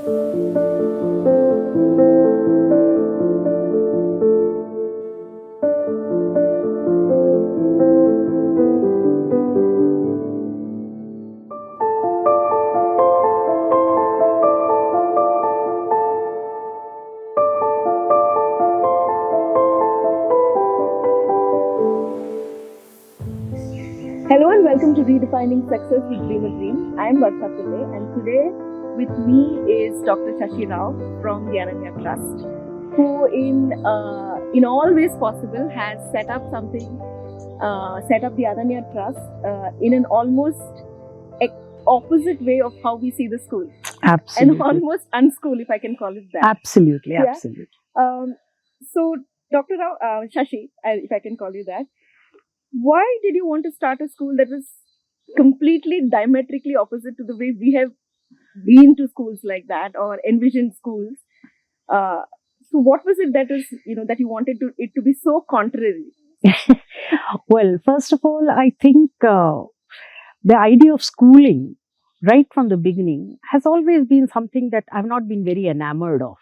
Hello and welcome to Redefining Success with Dream a Dream. I am Varsha Pillai, and today with me is Dr. Shashi Rao from the Ananya Trust, who in all ways possible has set up the Ananya Trust in an almost opposite way of how we see the school. Absolutely. And almost unschool, if I can call it that. Absolutely, Yeah. absolutely. So, Dr. Rao, Shashi, if I can call you that, why did you want to start a school that was completely diametrically opposite to the way we have been to schools like that or envisioned schools? So what was it that you wanted it to be so contrary? Well, first of all, I think the idea of schooling right from the beginning has always been something that I've not been very enamored of.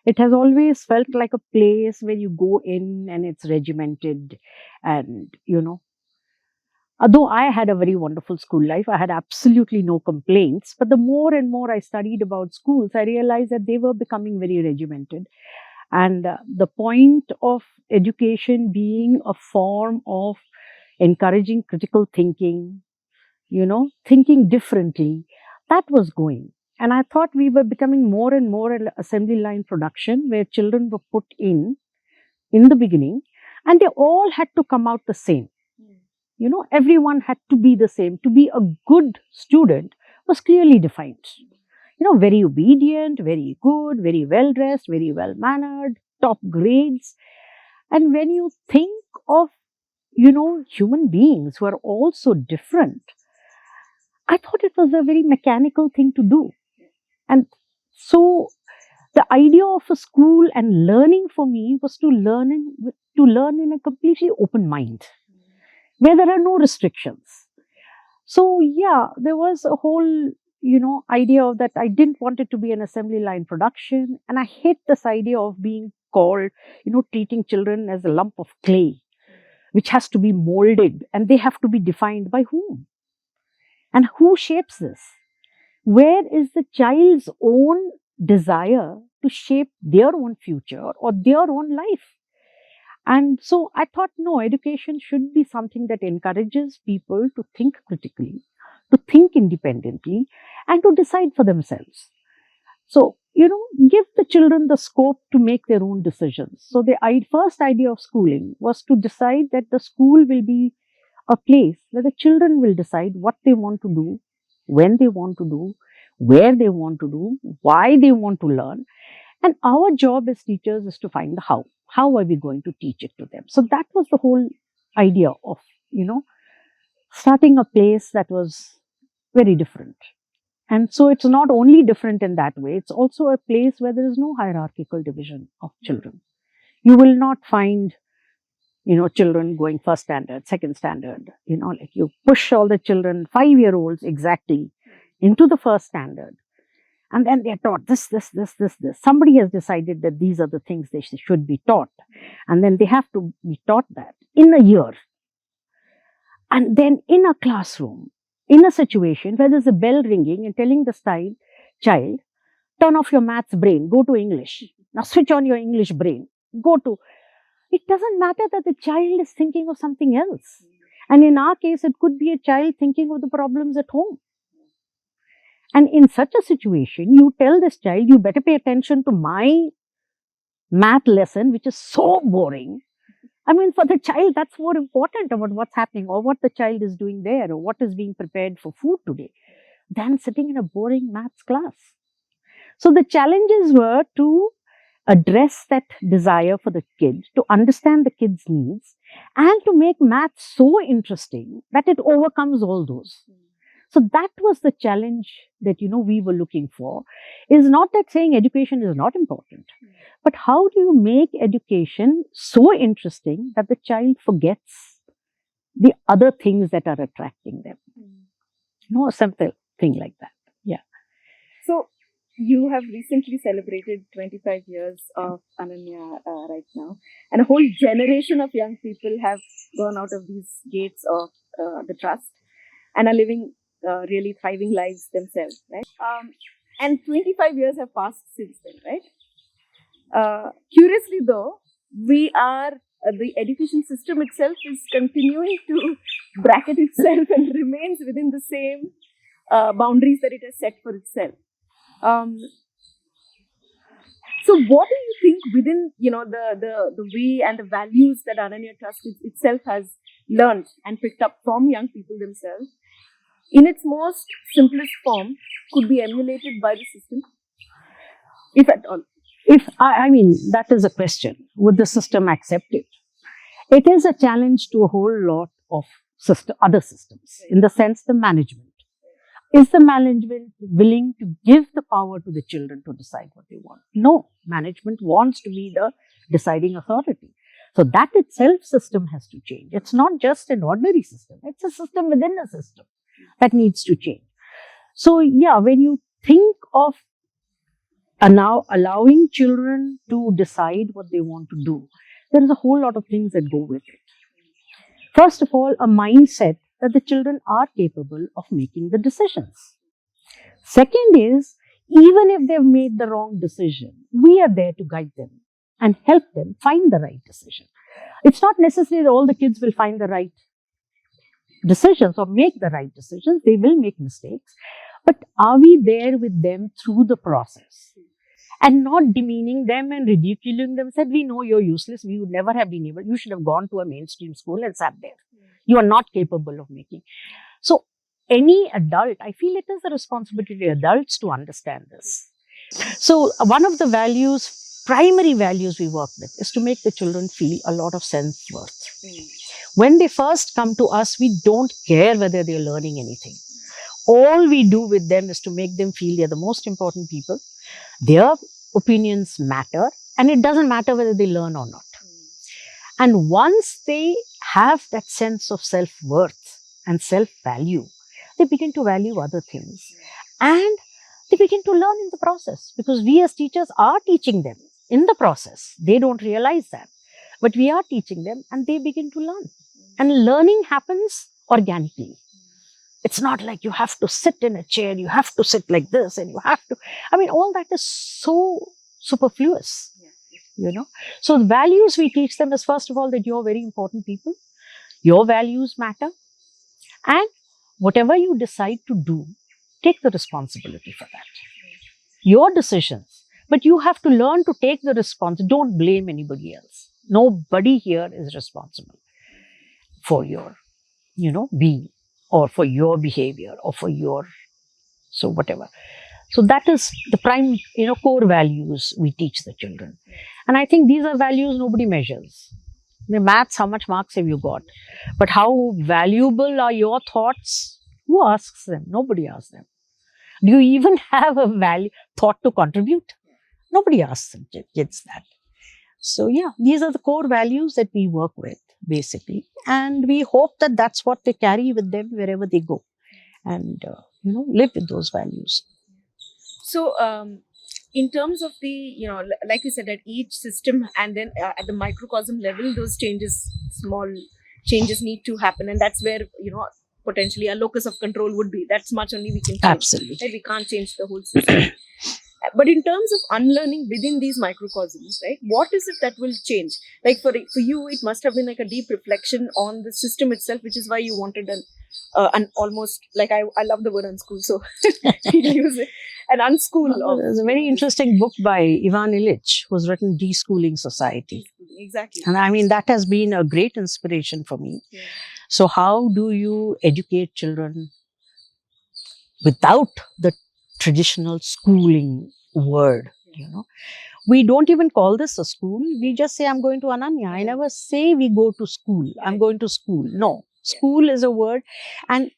It has always felt like a place where you go in and it's regimented, and although I had a very wonderful school life, I had absolutely no complaints. But the more and more I studied about schools, I realized that they were becoming very regimented. And the point of education being a form of encouraging critical thinking, thinking differently, that was going. And I thought we were becoming more and more an assembly line production where children were put in the beginning, and they all had to come out the same. Everyone had to be the same. To be a good student was clearly defined. Very obedient, very good, very well dressed, very well mannered, top grades. And when you think of, human beings who are all so different, I thought it was a very mechanical thing to do. And so the idea of a school and learning for me was to learn in a completely open mind, where there are no restrictions. So yeah, there was a whole, idea of that. I didn't want it to be an assembly line production. And I hate this idea of being called, treating children as a lump of clay, which has to be molded, and they have to be defined by whom? And who shapes this? Where is the child's own desire to shape their own future or their own life? And so I thought, no, education should be something that encourages people to think critically, to think independently, and to decide for themselves. So, give the children the scope to make their own decisions. So the first idea of schooling was to decide that the school will be a place where the children will decide what they want to do, when they want to do, where they want to do, why they want to learn. And our job as teachers is to find the how. How are we going to teach it to them? So that was the whole idea of, starting a place that was very different. And so it's not only different in that way, it's also a place where there is no hierarchical division of children. You will not find, children going first standard, second standard, like you push all the children, 5-year-olds exactly, into the first standard. And then they're taught this. Somebody has decided that these are the things they should be taught. And then they have to be taught that in a year. And then in a classroom, in a situation where there's a bell ringing and telling the child, turn off your maths brain, go to English. Now switch on your English brain. It doesn't matter that the child is thinking of something else. And in our case, it could be a child thinking of the problems at home. And in such a situation, you tell this child, you better pay attention to my math lesson, which is so boring. I mean, for the child, that's more important about what's happening or what the child is doing there or what is being prepared for food today than sitting in a boring maths class. So the challenges were to address that desire for the kid, to understand the kid's needs, and to make maths so interesting that it overcomes all those. So that was the challenge that, we were looking for. Is not that saying education is not important, but how do you make education so interesting that the child forgets the other things that are attracting them? A simple thing like that. Yeah. So you have recently celebrated 25 years of Ananya right now, and a whole generation of young people have gone out of these gates of the trust and are living really thriving lives themselves, right? And 25 years have passed since then, right? Curiously, though, we are the education system itself is continuing to bracket itself and remains within the same boundaries that it has set for itself. Um, so, what do you think within the way and the values that Ananya Trust itself has learned and picked up from young people themselves, in its most simplest form, could be emulated by the system, if at all? If I mean, that is a question. Would the system accept it? It is a challenge to a whole lot of other systems, in the sense the management. Is the management willing to give the power to the children to decide what they want? No, management wants to be the deciding authority. So that itself system has to change. It's not just an ordinary system. It's a system within a system that needs to change. So yeah, when you think of now allowing children to decide what they want to do, there is a whole lot of things that go with it. First of all, a mindset that the children are capable of making the decisions. Second is, even if they've made the wrong decision, we are there to guide them and help them find the right decision. It's not necessary that all the kids will find the right decisions or make the right decisions. They will make mistakes. But are we there with them through the process? And not demeaning them and ridiculing them, said, we know you're useless, we would never have been able, you should have gone to a mainstream school and sat there. You are not capable of making. So any adult, I feel it is a responsibility of adults to understand this. So one of the values, primary values we work with, is to make the children feel a lot of self-worth. When they first come to us, we don't care whether they're learning anything. All we do with them is to make them feel they're the most important people. Their opinions matter, and it doesn't matter whether they learn or not. And once they have that sense of self-worth and self-value, they begin to value other things. And they begin to learn in the process, because we as teachers are teaching them in the process. They don't realize that. But we are teaching them, and they begin to learn. And learning happens organically. It's not like you have to sit in a chair, you have to sit like this, and you have to, I mean, all that is so superfluous, you know. So the values we teach them is, first of all, that you're very important people. Your values matter. And whatever you decide to do, take the responsibility for that. Your decisions. But you have to learn to take the responsibility. Don't blame anybody else. Nobody here is responsible for your, being, or for your behavior, or for your, so whatever. So that is the prime, core values we teach the children. And I think these are values nobody measures. The maths, how much marks have you got? But how valuable are your thoughts? Who asks them? Nobody asks them. Do you even have a thought to contribute? Nobody asks them, kids that. So yeah, these are the core values that we work with, basically. And we hope that that's what they carry with them wherever they go. And, live with those values. So, in terms of the, like you said, at each system and then at the microcosm level, those small changes need to happen. And that's where, potentially a locus of control would be. That's much only we can change. Absolutely. Right? We can't change the whole system. But in terms of unlearning within these microcosms, right, what is it that will change? Like for you, it must have been like a deep reflection on the system itself, which is why you wanted an almost, like I love the word unschool, so use it. An unschool. There's a very interesting book by Ivan Illich, who's written Deschooling Society. Exactly. And I mean, that has been a great inspiration for me. Yeah. So how do you educate children without the traditional schooling word, We don't even call this a school. We just say, I'm going to Ananya. I never say we go to school. I'm going to school. No, school is a word. And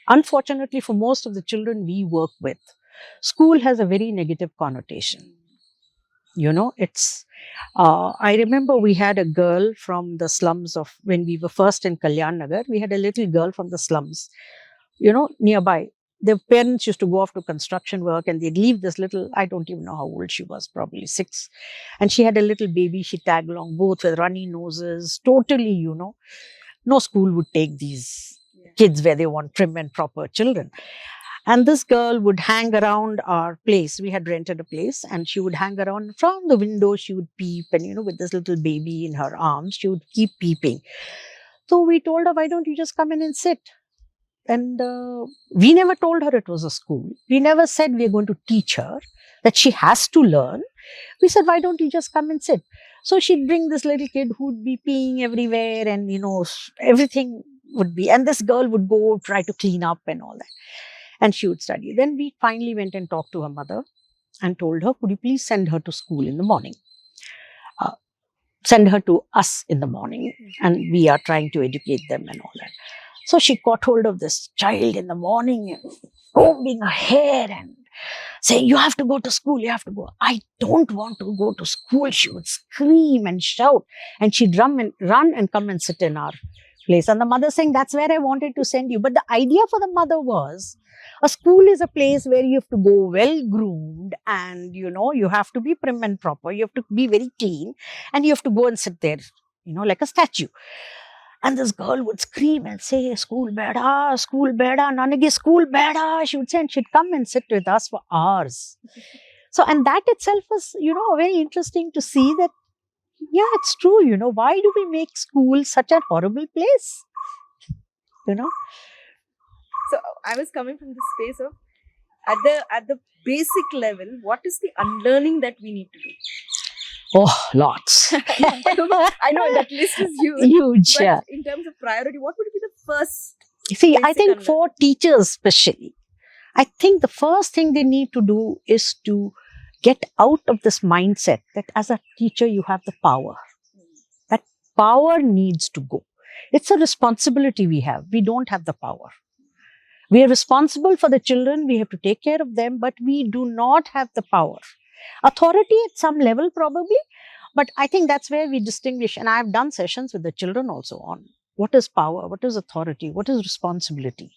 unfortunately, for most of the children we work with, school has a very negative connotation. It's, I remember we had a girl from the slums of, when we were first in Kalyan Nagar, we had a little girl from the slums, nearby. their parents used to go off to construction work and they'd leave this little, I don't even know how old she was, probably 6. And she had a little baby, she tagged along, both with runny noses, totally, no school would take these kids where they want prim and proper children. And this girl would hang around our place. We had rented a place and she would hang around from the window. She would peep and, with this little baby in her arms, she would keep peeping. So we told her, why don't you just come in and sit? And we never told her it was a school. We never said we're going to teach her, that she has to learn. We said, why don't you just come and sit? So she'd bring this little kid who'd be peeing everywhere and, everything would be. And this girl would go try to clean up and all that. And she would study. Then we finally went and talked to her mother and told her, could you please send her to school in the morning? Send her to us in the morning. And we are trying to educate them and all that. So she caught hold of this child in the morning, combing her hair and saying, you have to go to school, you have to go. I don't want to go to school. She would scream and shout. And she'd run and come and sit in our place. And the mother saying, that's where I wanted to send you. But the idea for the mother was, a school is a place where you have to go well groomed and, you have to be prim and proper. You have to be very clean and you have to go and sit there, like a statue. And this girl would scream and say, school beda, nanage school beda. She would say, and she'd come and sit with us for hours. So, and that itself was, very interesting to see that, yeah, it's true, why do we make school such a horrible place? So I was coming from the space of, at the basic level, what is the unlearning that we need to do? Oh, lots. I know that list is huge. Huge. But in terms of priority, what would be the first? See, I think for teachers especially, I think the first thing they need to do is to get out of this mindset that as a teacher, you have the power. That power needs to go. It's a responsibility we have. We don't have the power. We are responsible for the children. We have to take care of them, but we do not have the power. Authority at some level probably, but I think that's where we distinguish. And I've done sessions with the children also on what is power, what is authority, what is responsibility.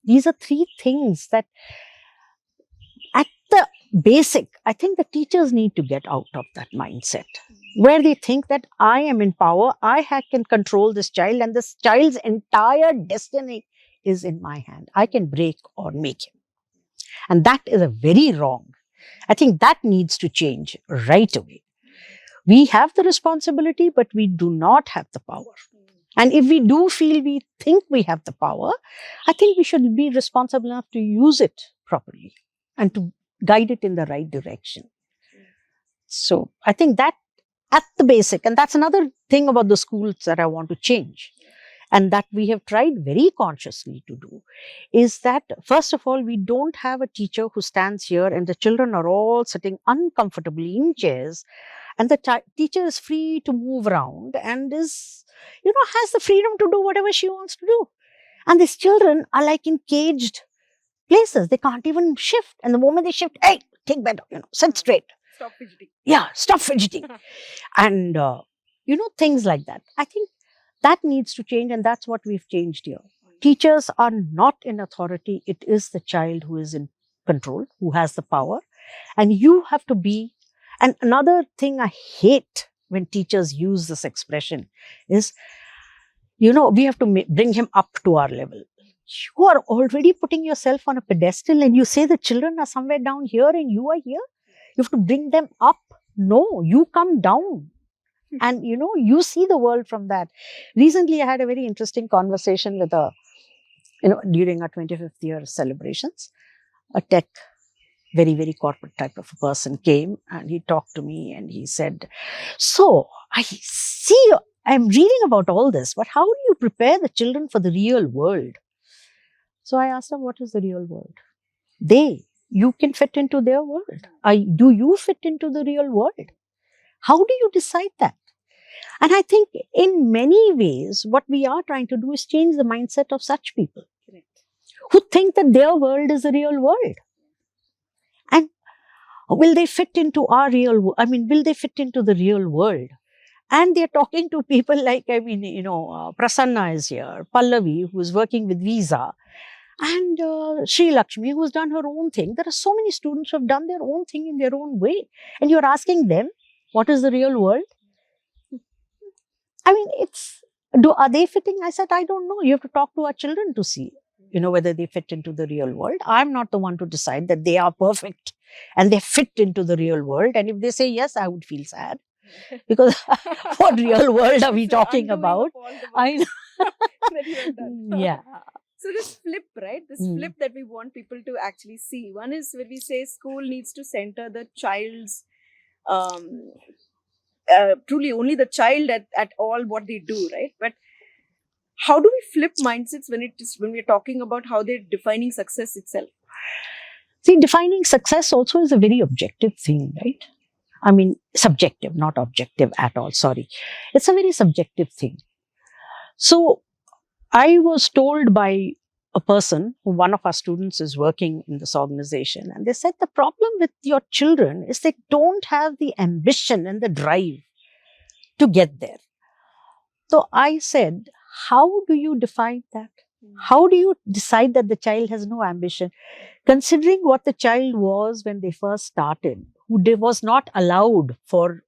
These are 3 things that at the basic, I think the teachers need to get out of that mindset where they think that I am in power, I can control this child and this child's entire destiny is in my hand. I can break or make him. And that is a very wrong. I think that needs to change right away. We have the responsibility, but we do not have the power. And if we do feel we think we have the power, I think we should be responsible enough to use it properly and to guide it in the right direction. So I think that at the basic, and that's another thing about the schools that I want to change. And that we have tried very consciously to do, is that, first of all, we don't have a teacher who stands here and the children are all sitting uncomfortably in chairs and the teacher is free to move around and is, has the freedom to do whatever she wants to do. And these children are like in caged places. They can't even shift. And the moment they shift, hey, take better, sit straight. Stop fidgeting. Yeah, stop fidgeting. And, things like that. I think that needs to change, and that's what we've changed here. Teachers are not in authority. It is the child who is in control, who has the power. And you have to be, and another thing I hate when teachers use this expression is, we have to bring him up to our level. You are already putting yourself on a pedestal and you say the children are somewhere down here and you are here. You have to bring them up. No, you come down. And, you see the world from that. Recently, I had a very interesting conversation with during our 25th year celebrations, a tech, very, very corporate type of a person came and he talked to me and he said, so I see, I'm reading about all this, but how do you prepare the children for the real world? So I asked him, what is the real world? You can fit into their world. Do you fit into the real world? How do you decide that? And I think in many ways, what we are trying to do is change the mindset of such people who think that their world is the real world. And will they fit into our real world? Will they fit into the real world? And they're talking to people like, Prasanna is here, Pallavi, who is working with Visa. and Sri Lakshmi, who's done her own thing. There are so many students who have done their own thing in their own way. And you're asking them, what is the real world? I mean, are they fitting? I said, I don't know. You have to talk to our children to see, whether they fit into the real world. I'm not the one to decide that they are perfect and they fit into the real world. And if they say yes, I would feel sad. Because what real world are we talking about? I know. That you have done. Yeah. So this flip, right? This flip that we want people to actually see. One is when we say school needs to center the child's truly only the child at all what they do, right? But how do we flip mindsets when we're talking about how they're defining success itself? See, defining success also is a very objective thing, right? I mean, subjective, not objective at all. Sorry. It's a very subjective thing. So I was told by a person, one of our students is working in this organization, and they said the problem with your children is they don't have the ambition and the drive to get there. So I said, how do you define that? How do you decide that the child has no ambition? Considering what the child was when they first started, who was not allowed for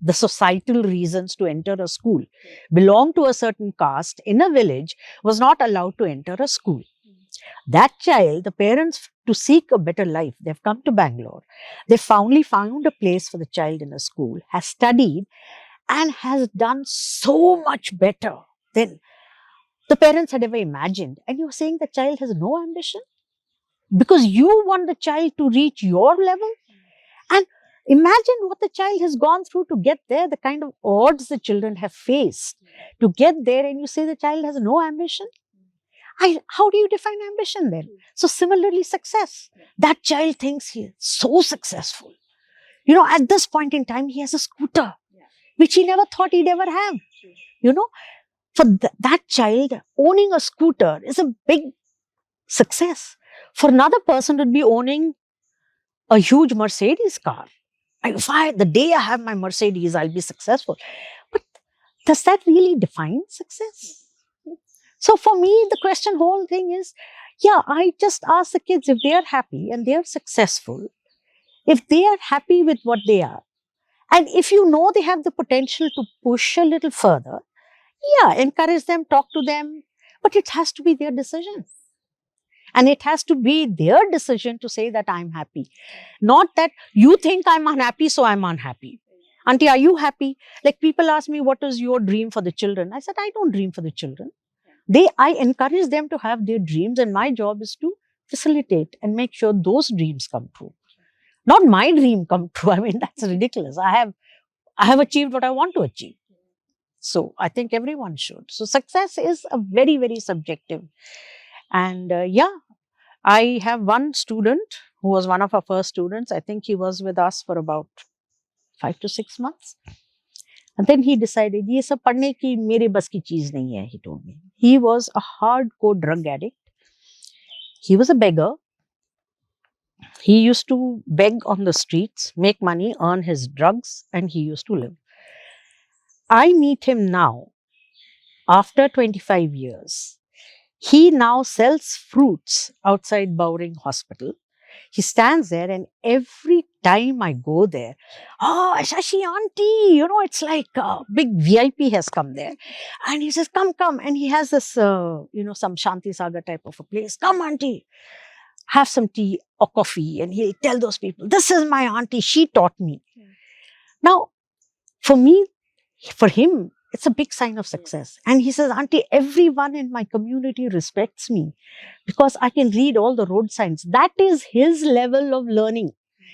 the societal reasons to enter a school, belonged to a certain caste in a village, was not allowed to enter a school. That child, the parents, to seek a better life, they've come to Bangalore. They finally found a place for the child in a school, has studied, and has done so much better than the parents had ever imagined. And you're saying the child has no ambition? Because you want the child to reach your level? And imagine what the child has gone through to get there, the kind of odds the children have faced to get there, and you say the child has no ambition? How do you define ambition then? So similarly, success. That child thinks he is so successful. At this point in time, he has a scooter, which he never thought he'd ever have. For that child, owning a scooter is a big success. For another person, it would be owning a huge Mercedes car. The day I have my Mercedes, I'll be successful. But does that really define success? So for me, the whole thing is, I just ask the kids if they are happy and they are successful, if they are happy with what they are, and if they have the potential to push a little further, encourage them, talk to them, but it has to be their decision. And it has to be their decision to say that I'm happy. Not that you think I'm unhappy, so I'm unhappy. Auntie, are you happy? Like people ask me, what is your dream for the children? I said, I don't dream for the children. I encourage them to have their dreams, and my job is to facilitate and make sure those dreams come true. Not my dream come true. I mean, that's ridiculous. I have achieved what I want to achieve. So I think everyone should. So success is a very, very subjective. And I have one student who was one of our first students. I think he was with us for about 5 to 6 months. And then he decided, ye sab padhne ki mere bas ki cheez nahi hai, he told me. He was a hardcore drug addict. He was a beggar. He used to beg on the streets, make money, earn his drugs, and he used to live. I meet him now, after 25 years. He now sells fruits outside Bowring Hospital. He stands there, and every time I go there, oh, Shashi auntie, it's like a big VIP has come there. And he says, come. And he has this, some Shanti Sagar type of a place. Come, auntie, have some tea or coffee. And he'll tell those people, this is my auntie, she taught me. Now, for him, it's a big sign of success. And he says, auntie, everyone in my community respects me because I can read all the road signs. That is his level of learning.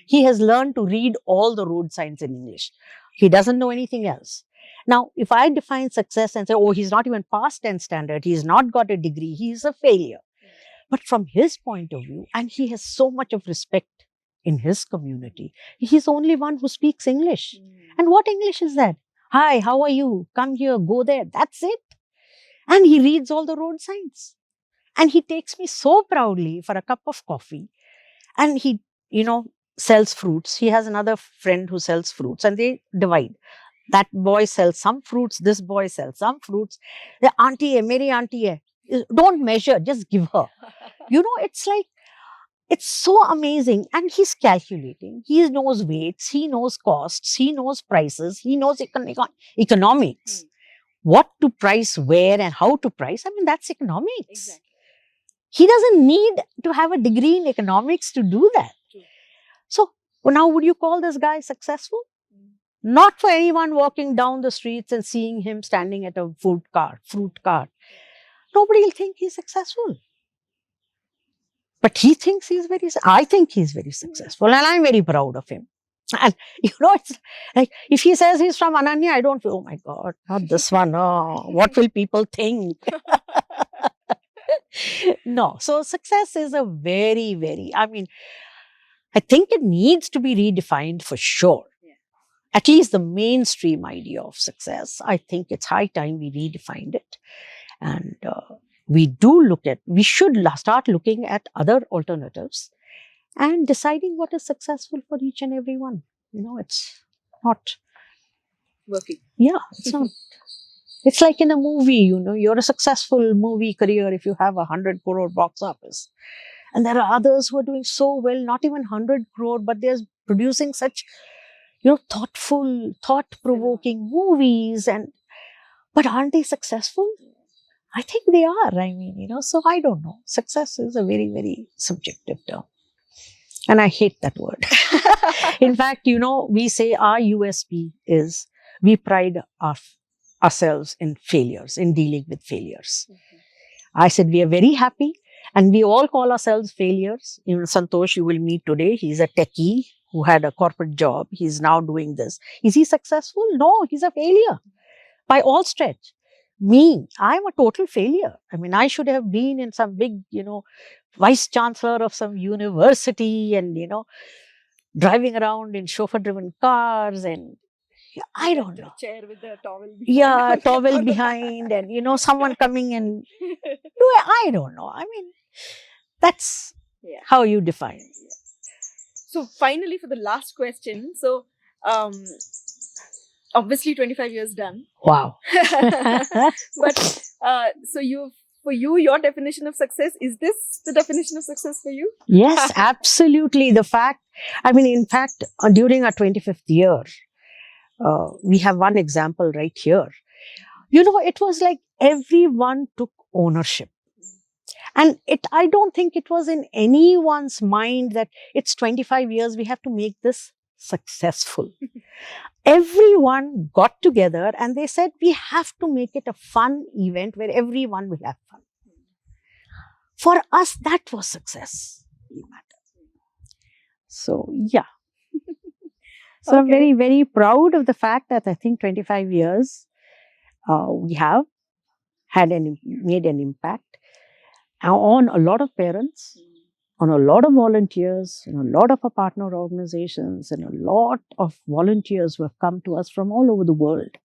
He has learned to read all the road signs in English. He doesn't know anything else. Now, if I define success and say, oh, he's not even past 10th standard, he's not got a degree, he's a failure. But from his point of view, and he has so much of respect in his community, he's the only one who speaks English. And what English is that? Hi, how are you? Come here, go there. That's it. And he reads all the road signs. And he takes me so proudly for a cup of coffee. And he, sells fruits. He has another friend who sells fruits, and they divide. That boy sells some fruits. This boy sells some fruits. The auntie hai, meri auntie hai. Don't measure, just give her. It's like, it's so amazing. And he's calculating. He knows weights, he knows costs, he knows prices, he knows economics. What to price where and how to price. I mean, that's economics. Exactly. He doesn't need to have a degree in economics to do that. True. So now, would you call this guy successful? Not for anyone walking down the streets and seeing him standing at a fruit cart. Nobody will think he's successful. But he thinks I think he's very successful, and I'm very proud of him. And it's like, if he says he's from Ananya, I don't feel, oh my God, not this one. Oh, what will people think? No. So success is a very, very, I think it needs to be redefined for sure. At least the mainstream idea of success. I think it's high time we redefined it. And we should start looking at other alternatives and deciding what is successful for each and every one. It's not working. Yeah, it's not. It's like in a movie, you're a successful movie career if you have 100 crore box office. And there are others who are doing so well, not even 100 crore, but they're producing such, thoughtful, thought-provoking movies. But aren't they successful? I think they are. So I don't know. Success is a very, very subjective term. And I hate that word. In fact, we say our USP is we pride ourselves in failures, in dealing with failures. I said we are very happy and we all call ourselves failures. Even Santosh, you will meet today. He's a techie who had a corporate job. He's now doing this. Is he successful? No, he's a failure by all stretch. Me, I'm a total failure. I should have been in some big, vice chancellor of some university and, driving around in chauffeur-driven cars and I don't know. Chair with the towel behind. Yeah, towel behind and, someone coming and I don't know. That's how you define it. So finally, for the last question. So, obviously 25 years done. Wow. But so your definition of success, is this the definition of success for you? Yes, absolutely. In fact, during our 25th year, we have one example right here. It was like everyone took ownership. And I don't think it was in anyone's mind that it's 25 years, we have to make this successful. Everyone got together and they said, we have to make it a fun event where everyone will have fun. For us, that was success. So, yeah. So, I'm very, very proud of the fact that I think 25 years we have made an impact on a lot of parents, on a lot of volunteers, and a lot of our partner organizations, and a lot of volunteers who have come to us from all over the world.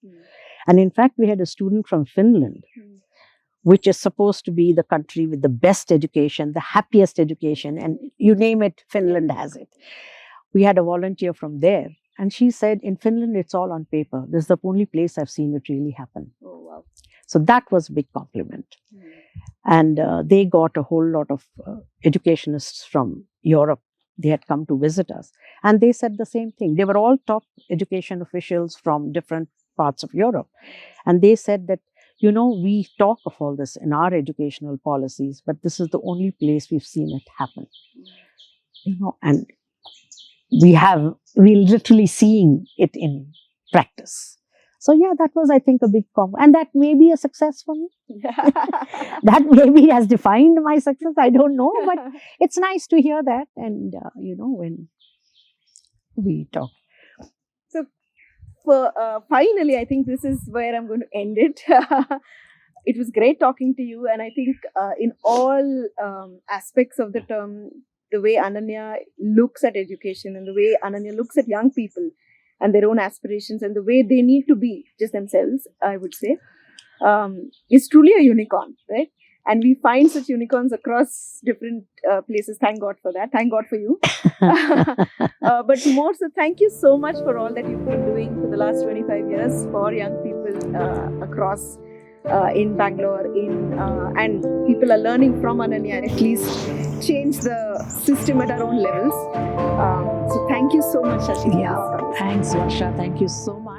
And in fact, we had a student from Finland, which is supposed to be the country with the best education, the happiest education, and you name it, Finland has it. We had a volunteer from there, and she said, in Finland, it's all on paper. This is the only place I've seen it really happen. Oh, wow. So that was a big compliment. And they got a whole lot of educationists from Europe. They had come to visit us. And they said the same thing. They were all top education officials from different parts of Europe. And they said that, we talk of all this in our educational policies, but this is the only place we've seen it happen. And we're literally seeing it in practice. So yeah, that was, I think, a big compliment. And that may be a success for me. That maybe has defined my success. I don't know, but it's nice to hear that. And, when we talk. So finally, I think this is where I'm going to end it. It was great talking to you. And I think in all aspects of the term, the way Ananya looks at education and the way Ananya looks at young people and their own aspirations and the way they need to be just themselves, I would say, is truly a unicorn, right? And we find such unicorns across different places. Thank God for that. Thank God for you. But more so, thank you so much for all that you've been doing for the last 25 years for young people across in Bangalore, and people are learning from Ananya and at least change the system at our own levels. So thank you so much, Shashi. Yeah, thanks, Varsha. Thank you so much.